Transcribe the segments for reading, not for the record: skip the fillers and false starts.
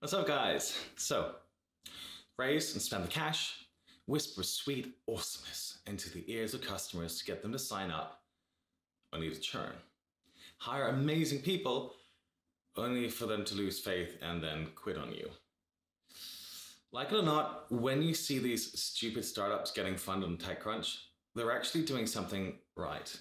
What's up, guys? So, raise and spend the cash, whisper sweet awesomeness into the ears of customers to get them to sign up, only to churn. Hire amazing people, only for them to lose faith and then quit on you. Like it or not, when you see these stupid startups getting funded on TechCrunch, they're actually doing something right.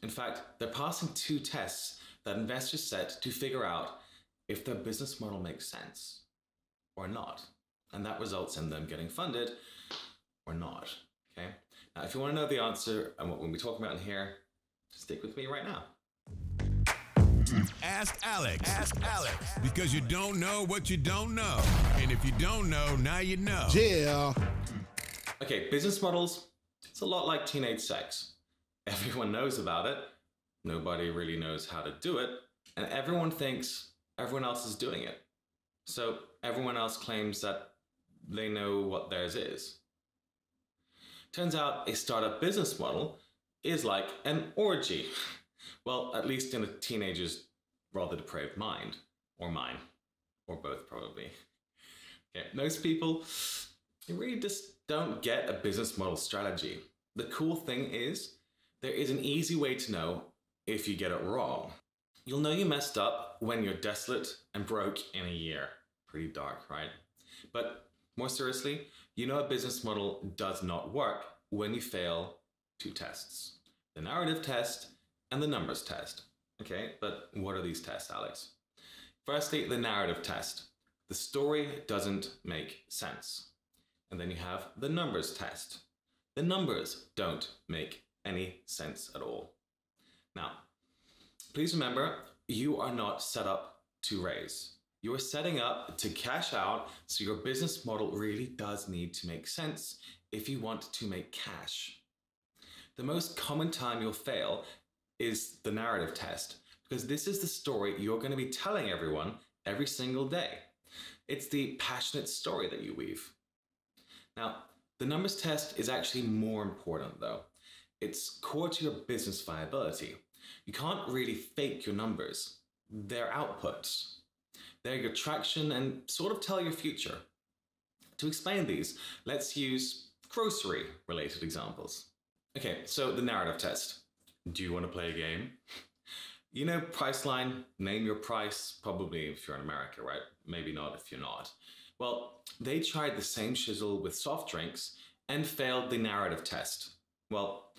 In fact, they're passing 2 tests that investors set to figure out if their business model makes sense or not. And that results in them getting funded or not. Okay. Now, if you want to know the answer and what we'll be talking about in here, stick with me right now. Ask Alex. Ask Alex. Because you don't know what you don't know. And if you don't know, now you know. Yeah. Okay, business models, it's a lot like teenage sex. Everyone knows about it. Nobody really knows how to do it. And everyone thinks everyone else is doing it. So everyone else claims that they know what theirs is. Turns out a startup business model is like an orgy. Well, at least in a teenager's rather depraved mind. Or mine. Or both, probably. Okay, most people, they really just don't get a business model strategy. The cool thing is, there is an easy way to know if you get it wrong. You'll know you messed up when you're desolate and broke in a year. Pretty dark, right? But more seriously, you know a business model does not work when you fail 2 tests. The narrative test and the numbers test. Okay, but what are these tests, Alex? Firstly, the narrative test. The story doesn't make sense. And then you have the numbers test. The numbers don't make any sense at all. Now, please remember, you are not set up to raise. You are setting up to cash out, so your business model really does need to make sense if you want to make cash. The most common time you'll fail is the narrative test, because this is the story you're going to be telling everyone every single day. It's the passionate story that you weave. Now, the numbers test is actually more important though. It's core to your business viability. You can't really fake your numbers. They're outputs. They're your traction and sort of tell your future. To explain these, let's use grocery-related examples. Okay, so the narrative test. Do you want to play a game? You know Priceline, name your price, probably if you're in America, right? Maybe not if you're not. Well, they tried the same shizzle with soft drinks and failed the narrative test. Well,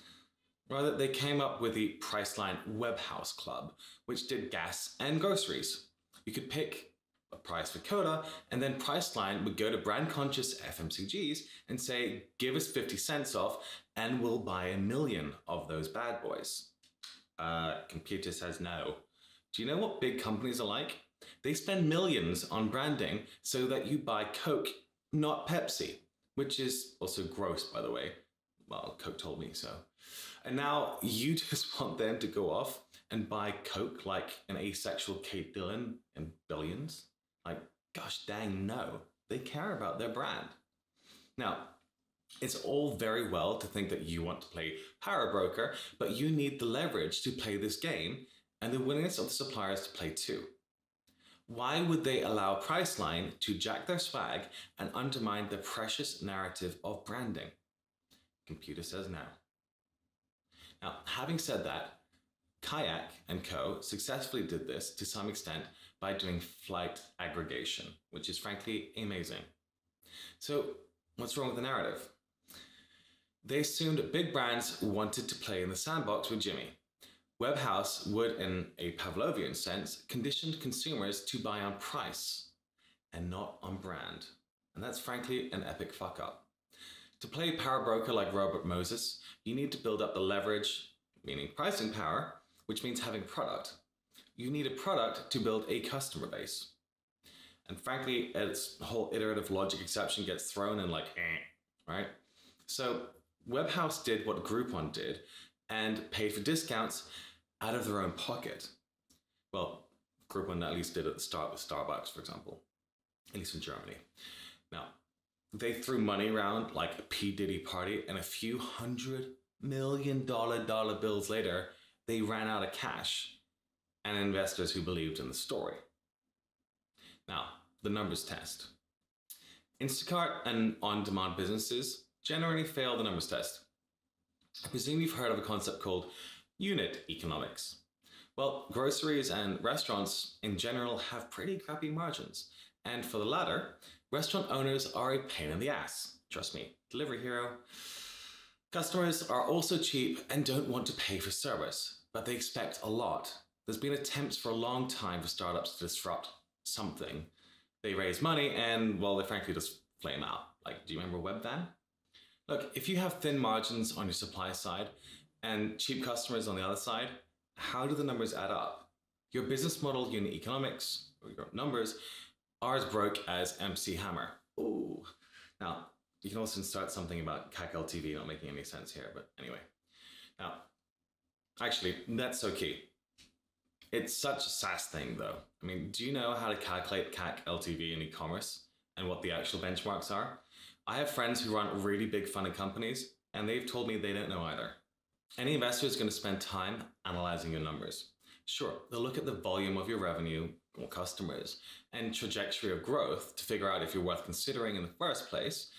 rather, they came up with the Priceline Webhouse Club, which did gas and groceries. You could pick a price for Coda, and then Priceline would go to brand-conscious FMCGs and say, give us 50 cents off, and we'll buy 1 million of those bad boys. Computer says no. Do you know what big companies are like? They spend millions on branding so that you buy Coke, not Pepsi, which is also gross, by the way. Well, Coke told me so. And now you just want them to go off and buy Coke like an asexual Kate Dillon in billions? Like, gosh dang no. They care about their brand. Now, it's all very well to think that you want to play power broker, but you need the leverage to play this game and the willingness of the suppliers to play too. Why would they allow Priceline to jack their swag and undermine the precious narrative of branding? Computer says no. Now, having said that, Kayak and Co. successfully did this to some extent by doing flight aggregation, which is frankly amazing. So, what's wrong with the narrative? They assumed big brands wanted to play in the sandbox with Jimmy. Webhouse would, in a Pavlovian sense, condition consumers to buy on price and not on brand. And that's frankly an epic fuck up. To play power broker like Robert Moses, you need to build up the leverage, meaning pricing power, which means having product. You need a product to build a customer base. And frankly, its whole iterative logic exception gets thrown in like, right? So Webhouse did what Groupon did and paid for discounts out of their own pocket. Well, Groupon at least did at the start with Starbucks, for example, at least in Germany. Now, they threw money around like a P. Diddy party, and a few $100 million dollar bills later, they ran out of cash and investors who believed in the story. Now, the numbers test. Instacart and on-demand businesses generally fail the numbers test. I presume you've heard of a concept called unit economics. Well, groceries and restaurants in general have pretty crappy margins. And for the latter, restaurant owners are a pain in the ass. Trust me, Delivery Hero. Customers are also cheap and don't want to pay for service, but they expect a lot. There's been attempts for a long time for startups to disrupt something. They raise money and, well, they frankly just flame out. Like, do you remember Webvan? Look, if you have thin margins on your supply side and cheap customers on the other side, how do the numbers add up? Your business model, unit economics, or your numbers, are as broke as MC Hammer. Ooh. Now, you can also start something about CAC LTV not making any sense here, but anyway. Now, actually, that's so key. It's such a SaaS thing though. I mean, do you know how to calculate CAC LTV in e-commerce and what the actual benchmarks are? I have friends who run really big funded companies and they've told me they don't know either. Any investor is going to spend time analyzing your numbers. Sure, they'll look at the volume of your revenue or customers and trajectory of growth to figure out if you're worth considering in the first place.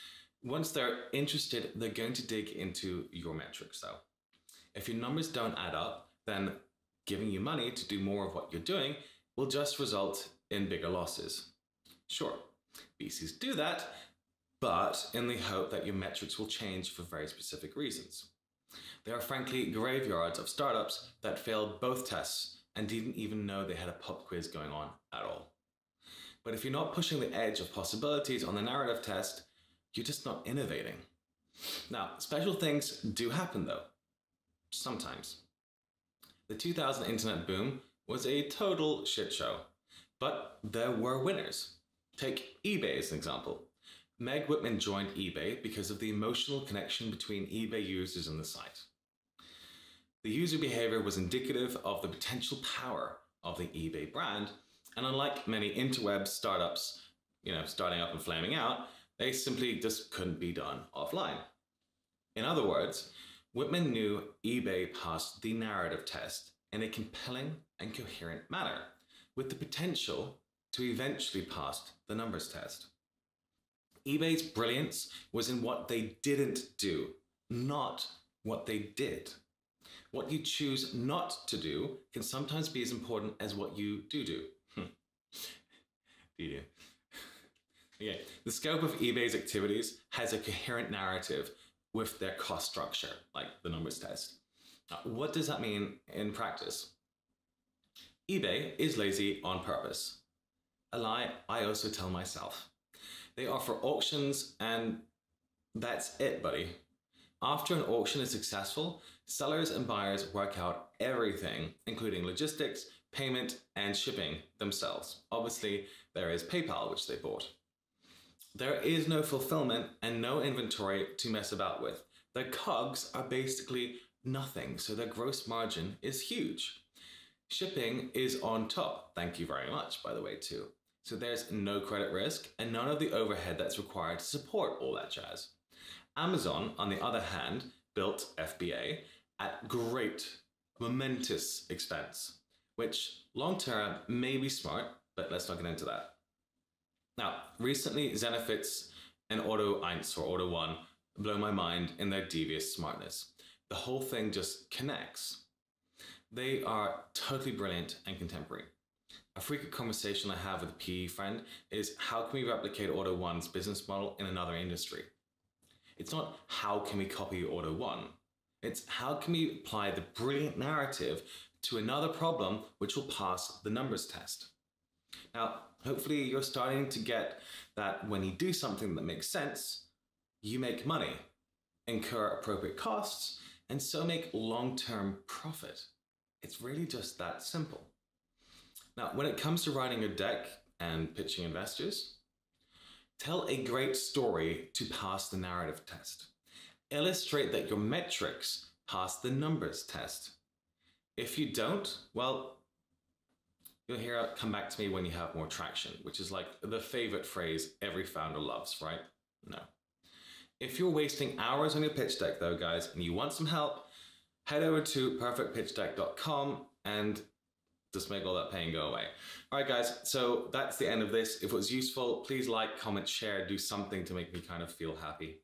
Once they're interested, they're going to dig into your metrics though. If your numbers don't add up, then giving you money to do more of what you're doing will just result in bigger losses. Sure, VCs do that, but in the hope that your metrics will change for very specific reasons. There are frankly graveyards of startups that failed both tests and didn't even know they had a pop quiz going on at all. But if you're not pushing the edge of possibilities on the narrative test, you're just not innovating. Now, special things do happen though, sometimes. The 2000 internet boom was a total shit show, but there were winners. Take eBay as an example. Meg Whitman joined eBay because of the emotional connection between eBay users and the site. The user behavior was indicative of the potential power of the eBay brand, and unlike many interweb startups, starting up and flaming out, they simply just couldn't be done offline. In other words, Whitman knew eBay passed the narrative test in a compelling and coherent manner, with the potential to eventually pass the numbers test. eBay's brilliance was in what they didn't do, not what they did. What you choose not to do can sometimes be as important as what you do. Okay. The scope of eBay's activities has a coherent narrative with their cost structure, like the numbers test. Now, what does that mean in practice? eBay is lazy on purpose. A lie I also tell myself. They offer auctions and that's it, buddy. After an auction is successful, sellers and buyers work out everything, including logistics, payment, and shipping themselves. Obviously, there is PayPal, which they bought. There is no fulfillment and no inventory to mess about with. Their COGS are basically nothing, so their gross margin is huge. Shipping is on top, thank you very much, by the way, too. So there's no credit risk and none of the overhead that's required to support all that jazz. Amazon, on the other hand, built FBA at great, momentous expense, which long-term may be smart, but let's not get into that. Now, recently, Zenefits and Auto1 or Auto1 blow my mind in their devious smartness. The whole thing just connects. They are totally brilliant and contemporary. A frequent conversation I have with a PE friend is how can we replicate Auto1's business model in another industry? It's not how can we copy Auto1, it's how can we apply the brilliant narrative to another problem which will pass the numbers test. Now, hopefully you're starting to get that when you do something that makes sense, you make money, incur appropriate costs, and so make long-term profit. It's really just that simple. Now, when it comes to writing a deck and pitching investors, tell a great story to pass the narrative test. Illustrate that your metrics pass the numbers test. If you don't, well, you'll hear it come back to me when you have more traction, which is like the favorite phrase every founder loves, right? No. If you're wasting hours on your pitch deck though, guys, and you want some help, head over to perfectpitchdeck.com and Just make all that pain go away. All right, guys, so that's the end of this. If it was useful, please like, comment, share, do something to make me kind of feel happy.